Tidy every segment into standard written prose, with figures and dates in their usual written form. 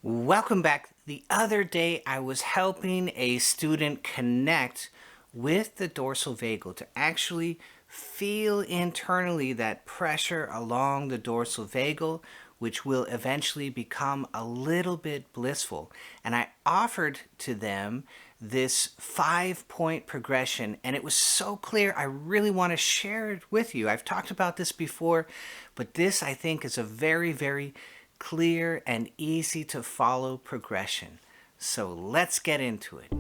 Welcome back. The other day I was helping a student connect with the dorsal vagal to actually feel internally that pressure along the dorsal vagal, which will eventually become a little bit blissful. And I offered to them this 5-point progression, and it was so clear. I really want to share it with you. I've talked about this before, but this I think is a very clear and easy to follow progression. So let's get into it.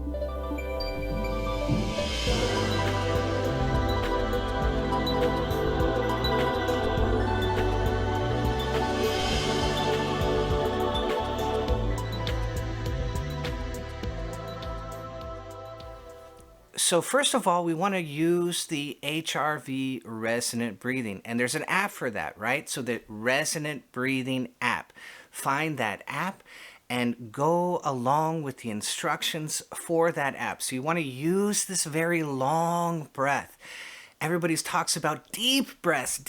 So first of all, we want to use the HRV resonant breathing. And there's an app for that, right? So the resonant breathing app. Find that app and go along with the instructions for that app. So you want to use this very long breath. Everybody talks about deep breaths,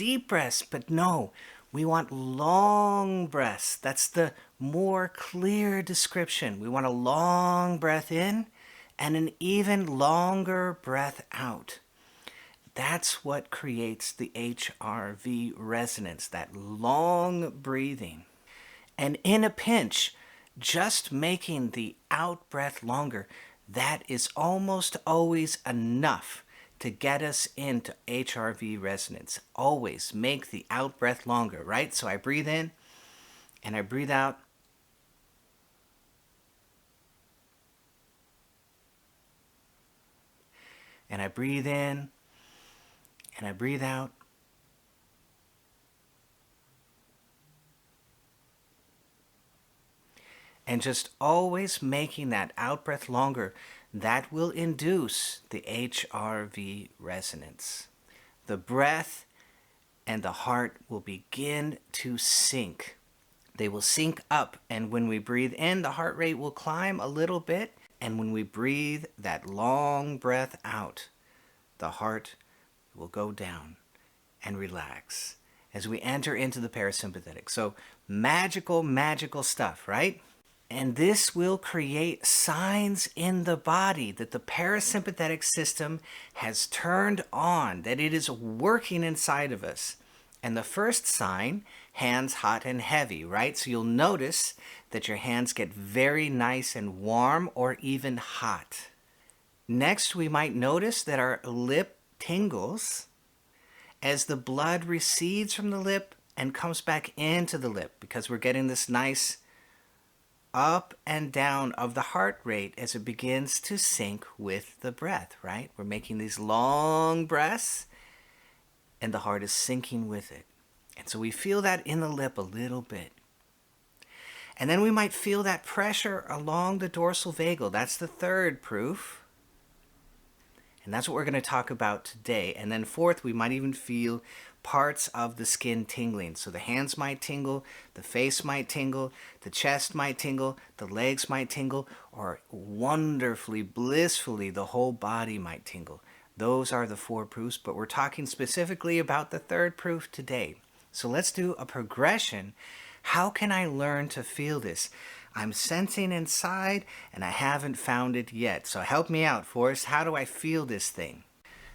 but no, we want long breaths. That's the more clear description. We want a long breath in and an even longer breath out. That's what creates the HRV resonance, that long breathing. And in a pinch, just making the out breath longer, that is almost always enough to get us into HRV resonance. Always make the out breath longer, right? So I breathe in and I breathe out. And I breathe in and I breathe out. And just always making that out breath longer, that will induce the HRV resonance. The breath and the heart will begin to sync. They will sync up, and when we breathe in, the heart rate will climb a little bit. And when we breathe that long breath out, the heart will go down and relax as we enter into the parasympathetic. So magical stuff, right? And this will create signs in the body that the parasympathetic system has turned on, that it is working inside of us. And the first sign, hands hot and heavy, right? So you'll notice that your hands get very nice and warm or even hot. Next, we might notice that our lip tingles as the blood recedes from the lip and comes back into the lip, because we're getting this nice up and down of the heart rate as it begins to sync with the breath, right? We're making these long breaths and the heart is sinking with it. And so we feel that in the lip a little bit. And then we might feel that pressure along the dorsal vagal. That's the third proof. And that's what we're going to talk about today. And then fourth, we might even feel parts of the skin tingling. So the hands might tingle, the face might tingle, the chest might tingle, the legs might tingle, or wonderfully, blissfully, the whole body might tingle. Those are the four proofs, but we're talking specifically about the third proof today. So let's do a progression. How can I learn to feel this? I'm sensing inside and I haven't found it yet. So help me out, Forrest. How do I feel this thing?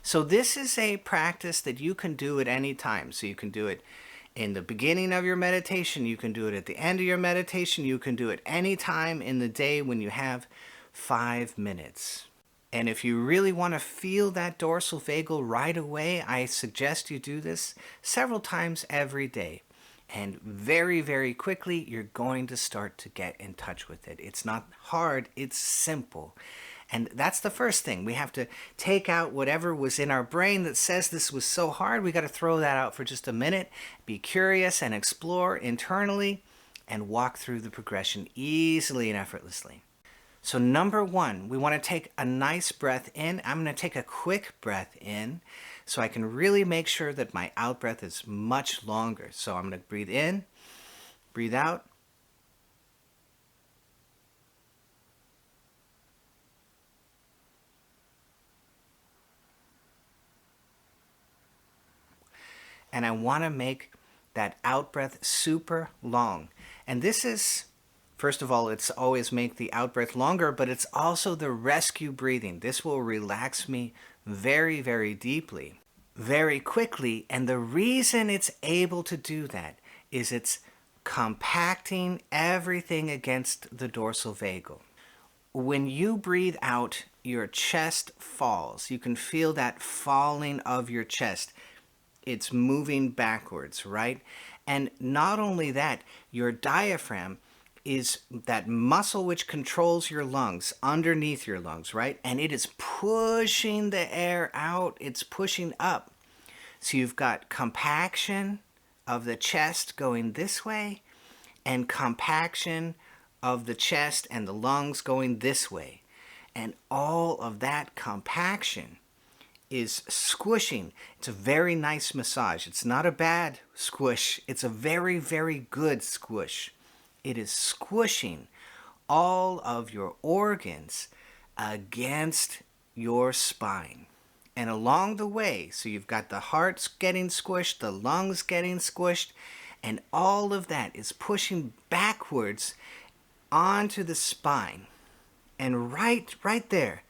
So this is a practice that you can do at any time. So you can do it in the beginning of your meditation. You can do it at the end of your meditation. You can do it any time in the day when you have 5 minutes. And if you really want to feel that dorsal vagal right away, I suggest you do this several times every day. And very quickly, you're going to start to get in touch with it. It's not hard, it's simple. And that's the first thing. We have to take out whatever was in our brain that says this was so hard. We got to throw that out for just a minute, be curious and explore internally, and walk through the progression easily and effortlessly. So number one, we want to take a nice breath in. I'm going to take a quick breath in so I can really make sure that my out breath is much longer. So I'm going to breathe in, breathe out. And I want to make that out breath super long. And this is First of all, it's always make the out breath longer, but it's also the rescue breathing. This will relax me very, very deeply, very quickly. And the reason it's able to do that is it's compacting everything against the dorsal vagal. When you breathe out, your chest falls. You can feel that falling of your chest. It's moving backwards, right? And not only that, your diaphragm is that muscle which controls your lungs, underneath your lungs, right? And it is pushing the air out, it's pushing up. So you've got compaction of the chest going this way, and compaction of the chest and the lungs going this way. And all of that compaction is squishing. It's a very nice massage. It's not a bad squish. It's a very, very good squish. It is squishing all of your organs against your spine. And along the way, so you've got the heart getting squished, the lungs getting squished, and all of that is pushing backwards onto the spine. And right there,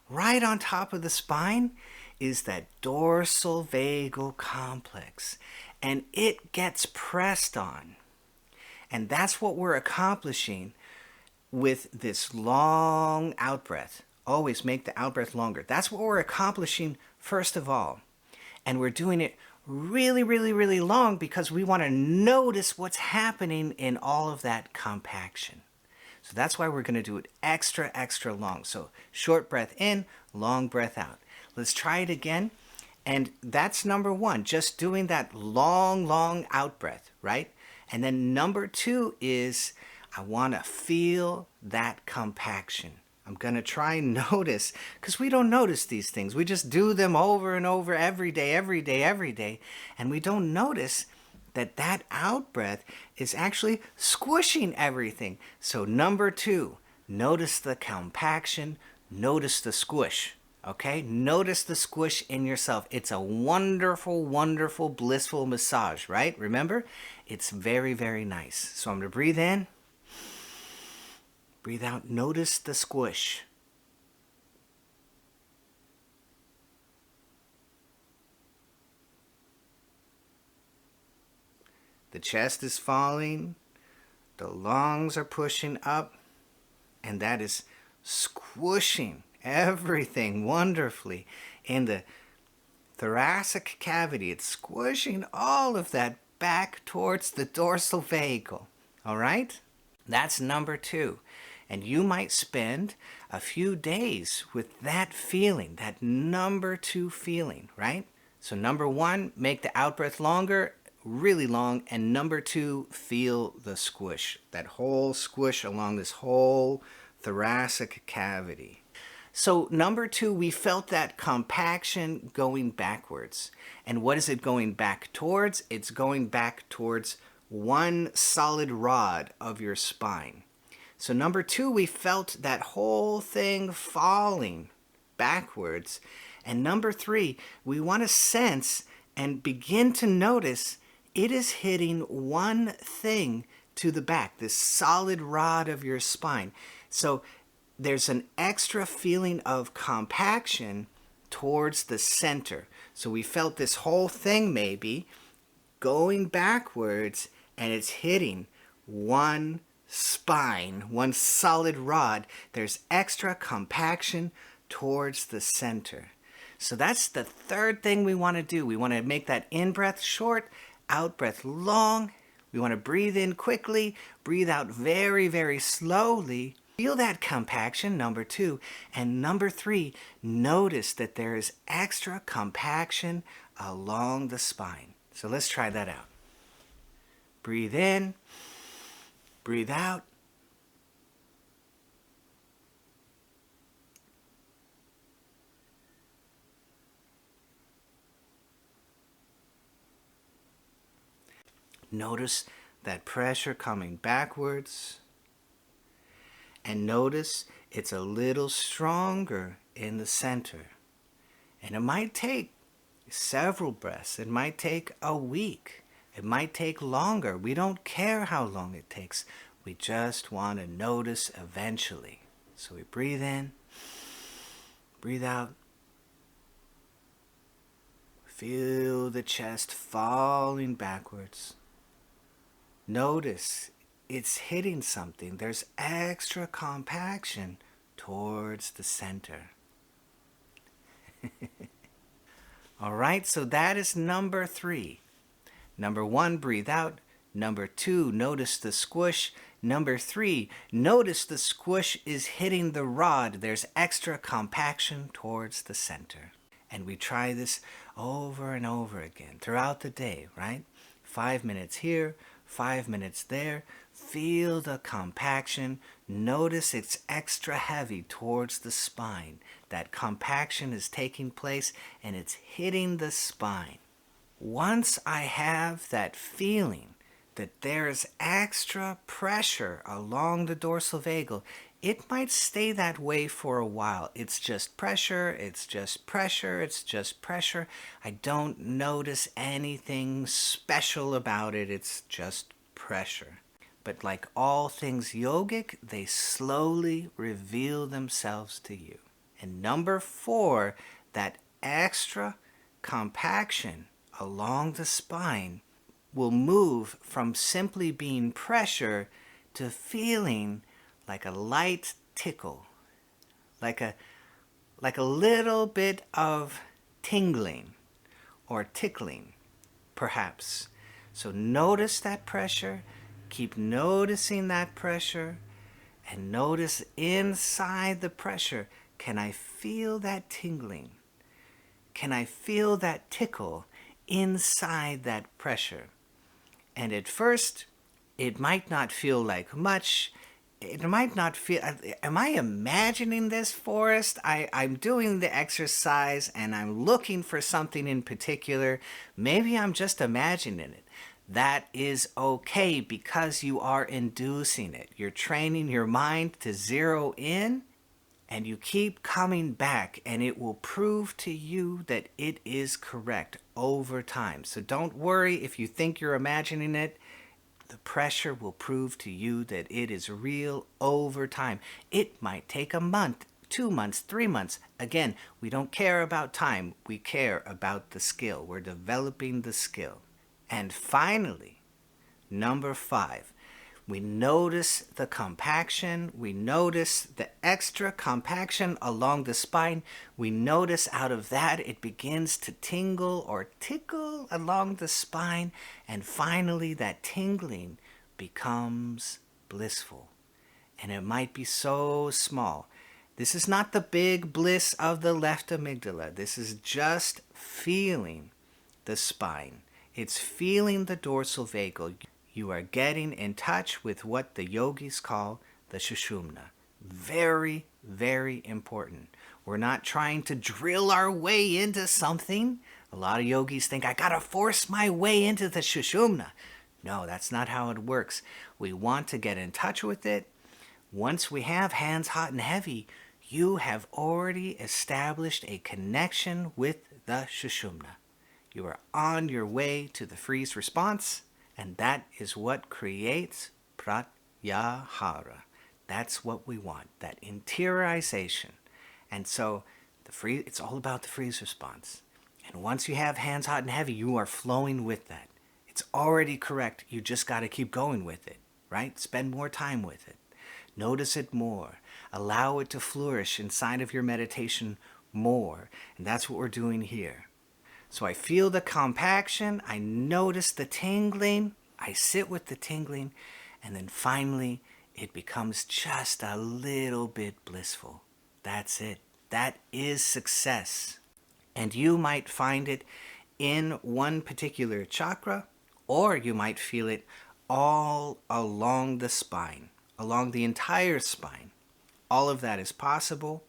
right on top of the spine, is that dorsal vagal complex. And it gets pressed on. And that's what we're accomplishing with this long out breath. Always make the out breath longer. That's what we're accomplishing first of all. And we're doing it really, really, really long because we want to notice what's happening in all of that compaction. So that's why we're going to do it extra, extra long. So short breath in, long breath out. Let's try it again. And that's number one, just doing that long, long out breath, right? And then number two is I want to feel that compaction. I'm going to try and notice, because we don't notice these things. We just do them over and over every day, every day, every day. And we don't notice that that out breath is actually squishing everything. So number two, notice the compaction, notice the squish. Okay, notice the squish in yourself. It's a wonderful, wonderful, blissful massage, right? Remember? It's very, very nice. So I'm going to breathe in, breathe out. Notice the squish. The chest is falling, the lungs are pushing up, and that is squishing everything wonderfully in the thoracic cavity. It's squishing all of that back towards the dorsal vagal. All right? That's number two. And you might spend a few days with that feeling, that number two feeling, right? So number one, make the out breath longer, really long. And number two, feel the squish, that whole squish along this whole thoracic cavity. So number two, we felt that compaction going backwards. And what is it going back towards? It's going back towards one solid rod of your spine. So number two, we felt that whole thing falling backwards. And number three, we want to sense and begin to notice it is hitting one thing to the back, this solid rod of your spine. So there's an extra feeling of compaction towards the center. So we felt this whole thing maybe going backwards, and it's hitting one spine, one solid rod. There's extra compaction towards the center. So that's the third thing we want to do. We want to make that in-breath short, out-breath long. We want to breathe in quickly, breathe out very, very slowly. Feel that compaction, number two. And number three, notice that there is extra compaction along the spine. So let's try that out. Breathe in, breathe out. Notice that pressure coming backwards. And notice it's a little stronger in the center. And it might take several breaths. It might take a week. It might take longer. We don't care how long it takes. We just want to notice eventually. So we breathe in, breathe out. Feel the chest falling backwards. Notice it's hitting something. There's extra compaction towards the center. All right, so that is number 3. Number 1, breathe out. Number 2, notice the squish. Number 3, notice the squish is hitting the rod. There's extra compaction towards the center. And we try this over and over again throughout the day, right? 5 minutes here, 5 minutes there. Feel the compaction. Notice it's extra heavy towards the spine. That compaction is taking place and it's hitting the spine. Once I have that feeling that there's extra pressure along the dorsal vagal, it might stay that way for a while. It's just pressure, it's just pressure, it's just pressure. I don't notice anything special about it. It's just pressure. But like all things yogic, they slowly reveal themselves to you. And number 4, that extra compaction along the spine will move from simply being pressure to feeling like a light tickle, like a little bit of tingling or tickling, perhaps. So notice that pressure, keep noticing that pressure, and notice inside the pressure, can I feel that tingling? Can I feel that tickle inside that pressure? And at first, it might not feel like much. It might not feel... Am I imagining this, Forrest? I'm doing the exercise and I'm looking for something in particular. Maybe I'm just imagining it. That is okay because you are inducing it. You're training your mind to zero in and you keep coming back and it will prove to you that it is correct over time. So don't worry if you think you're imagining it. The pressure will prove to you that it is real over time. It might take a month, 2 months, 3 months. Again, we don't care about time. We care about the skill. We're developing the skill. And finally, number 5. We notice the compaction. We notice the extra compaction along the spine. We notice out of that it begins to tingle or tickle along the spine. And finally, that tingling becomes blissful. And it might be so small. This is not the big bliss of the left amygdala. This is just feeling the spine. It's feeling the dorsal vagal. You are getting in touch with what the yogis call the Sushumna. Very, very important. We're not trying to drill our way into something. A lot of yogis think, I gotta force my way into the Sushumna. No, that's not how it works. We want to get in touch with it. Once we have hands hot and heavy, you have already established a connection with the Sushumna. You are on your way to the freeze response. And that is what creates pratyahara. That's what we want, that interiorization. And so it's all about the freeze response. And once you have hands hot and heavy, you are flowing with that. It's already correct. You just got to keep going with it, right? Spend more time with it. Notice it more. Allow it to flourish inside of your meditation more. And that's what we're doing here. So I feel the compaction, I notice the tingling, I sit with the tingling, and then finally it becomes just a little bit blissful. That's it. That is success. And you might find it in one particular chakra, or you might feel it all along the spine, along the entire spine. All of that is possible.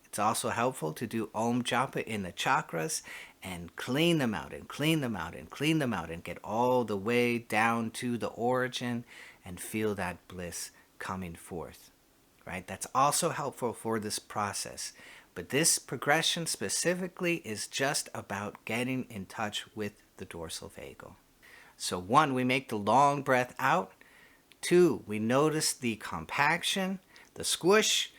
It's also helpful to do Om Japa in the chakras and clean them out and clean them out and clean them out and get all the way down to the origin and feel that bliss coming forth, right? That's also helpful for this process. But this progression specifically is just about getting in touch with the dorsal vagal. So 1, we make the long breath out. 2, we notice the compaction, the squish.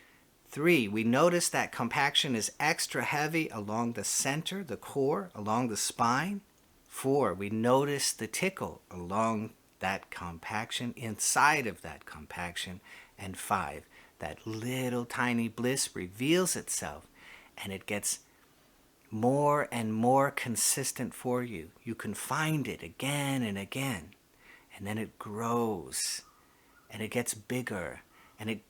3, we notice that compaction is extra heavy along the center, the core, along the spine. 4, we notice the tickle along that compaction, inside of that compaction. And 5, that little tiny bliss reveals itself, and it gets more and more consistent for you. You can find it again and again, and then it grows, and it gets bigger, and it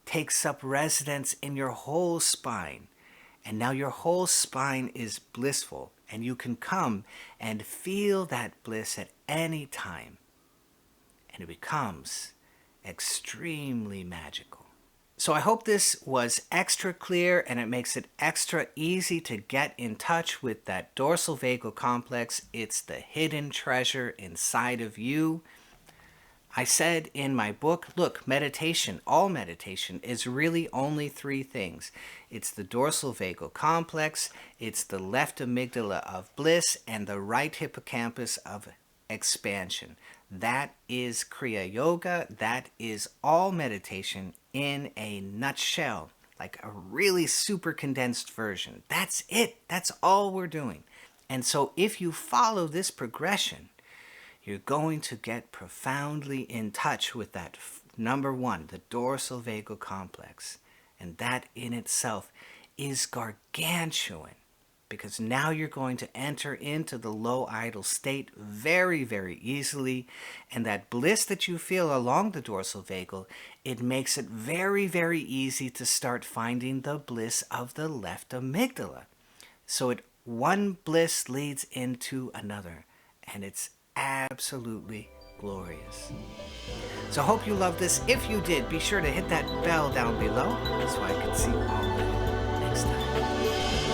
takes up residence in your whole spine. And now your whole spine is blissful, and you can come and feel that bliss at any time. And it becomes extremely magical. So I hope this was extra clear, and it makes it extra easy to get in touch with that dorsal vagal complex. It's the hidden treasure inside of you. I said in my book, look, meditation, all meditation is really only 3 things. It's the dorsal vagal complex, it's the left amygdala of bliss, and the right hippocampus of expansion. That is Kriya Yoga. That is all meditation in a nutshell, like a really super condensed version. That's it. That's all we're doing. And so if you follow this progression, you're going to get profoundly in touch with that number 1, the dorsal vagal complex. And that in itself is gargantuan, because now you're going to enter into the low idle state very, very easily. And that bliss that you feel along the dorsal vagal, it makes it very, very easy to start finding the bliss of the left amygdala. So one bliss leads into another, and it's absolutely glorious. So I hope you loved this. If you did, be sure to hit that bell down below so I can see all of you next time.